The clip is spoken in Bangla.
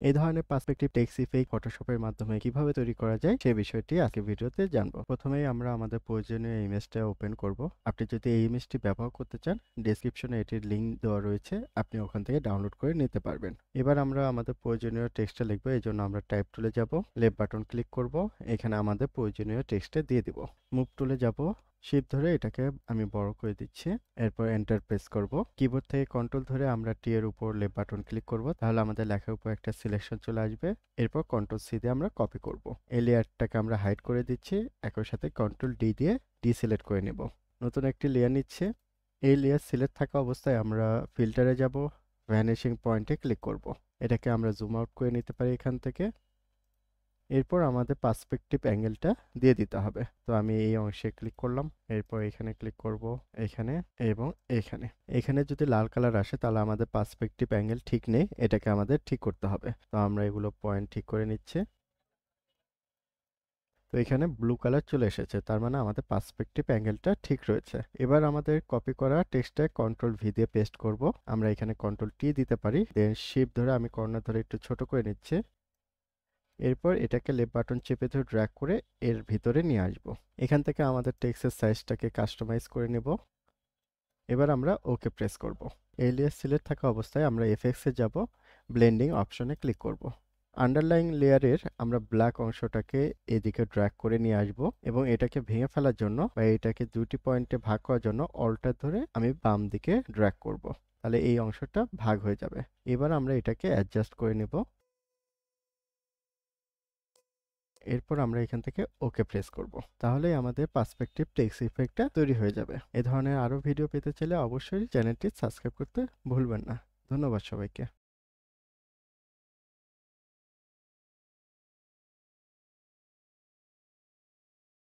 এই ধরনের পার্সপেক্টিভ টেক্সট ইফেক্ট ফটোশপের মাধ্যমে কিভাবে তৈরি করা যায় সে বিষয়টি আজকে ভিডিওতে জানবো। প্রথমেই আমরা আমাদের প্রয়োজনীয় ইমেজটা ওপেন করব। আপনি যদি এই ইমেজটি ব্যবহার করতে চান, ডেসক্রিপশনে এটির লিংক দেওয়া রয়েছে, আপনি ওখান থেকে ডাউনলোড করে নিতে পারবেন। এবার আমরা আমাদের প্রয়োজনীয় টেক্সটটা লিখবো। এই জন্য আমরা টাইপ টুলে যাব, লেফট বাটন ক্লিক করব, এখানে আমাদের প্রয়োজনীয় টেক্সটটা দিয়ে দিব। মুভ টুলে যাব, শিফট ধরে এটাকে আমি বড় করে দিচ্ছি। এরপর এন্টার প্রেস করব। কিবোর্ড থেকে কন্ট্রোল ধরে আমরা টি এর উপর লেফট বাটন ক্লিক করব, তাহলে আমাদের লেখার উপর একটা সিলেকশন চলে আসবে। এরপর কন্ট্রোল সি দিয়ে আমরা কপি করব। এই লেয়ারটাকে আমরা হাইড করে দিচ্ছি, একই সাথে কন্ট্রোল ডি দিয়ে ডিসিলেক্ট করে নেব। নতুন একটি লেয়ার নিচ্ছে। এই লেয়ার সিলেক্ট থাকা অবস্থায় আমরা ফিল্টারে যাব, ভ্যানিশিং পয়েন্টে ক্লিক করব। এটাকে আমরা জুম আউট করে নিতে পারি এখান থেকে। এরপর আমাদের পার্সপেক্টিভ অ্যাঙ্গেলটা দিয়ে দিতে হবে। তো আমি এই অংশে ক্লিক করলাম, এরপর এখানে ক্লিক করব, এখানে এবং এখানে। এখানে যদি লাল কালার আসে তাহলে আমাদের পার্সপেক্টিভ অ্যাঙ্গেল ঠিক নেই, এটাকে আমাদের ঠিক করতে হবে। তো আমরা এগুলো পয়েন্ট ঠিক করে নিচ্ছি। তো এখানে ব্লু কালার চলে এসেছে, তার মানে আমাদের পার্সপেক্টিভ অ্যাঙ্গেলটা ঠিক রয়েছে। এবার আমাদের কপি করা টেক্সটে কন্ট্রোল ভি দিয়ে পেস্ট করব। আমরা এখানে কন্ট্রোল টি দিতে পারি, দেন শিফট ধরে আমি কর্নার ধরে একটু ছোট করে নিচ্ছি। এরপর এটাকে লেফট বাটন চেপে ধরে ড্র্যাগ করে এর ভিতরে নিয়ে আসব। এখান থেকে আমাদের টেক্সটের সাইজটাকে কাস্টমাইজ করে নেব। এবার আমরা ওকে প্রেস করব। এলিয়াস সিলেক্ট থাকা অবস্থায় আমরা এফএক্স এ যাব, ব্লেন্ডিং অপশনে ক্লিক করব। আন্ডারলাইং লেয়ারের আমরা ব্ল্যাক অংশটাকে এদিকে ড্র্যাগ করে নিয়ে আসব এবং এটাকে ভেঙে ফেলার জন্য বা এটাকে দুটি পয়েন্টে ভাগ করার জন্য অল্টার ধরে আমি বাম দিকে ড্র্যাগ করব। তাহলে এই অংশটা ভাগ হয়ে যাবে। এবার আমরা এটাকে অ্যাডজাস্ট করে নেব। এরপর আমরা এখান থেকে ওকে প্রেস করব। তাহলেই আমাদের পার্সপেক্টিভ টেক্সট ইফেক্টটা তৈরি হয়ে যাবে। এ ধরনের আরো ভিডিও পেতে চাইলে অবশ্যই চ্যানেলটি সাবস্ক্রাইব করতে ভুলবেন না। ধন্যবাদ সবাইকে।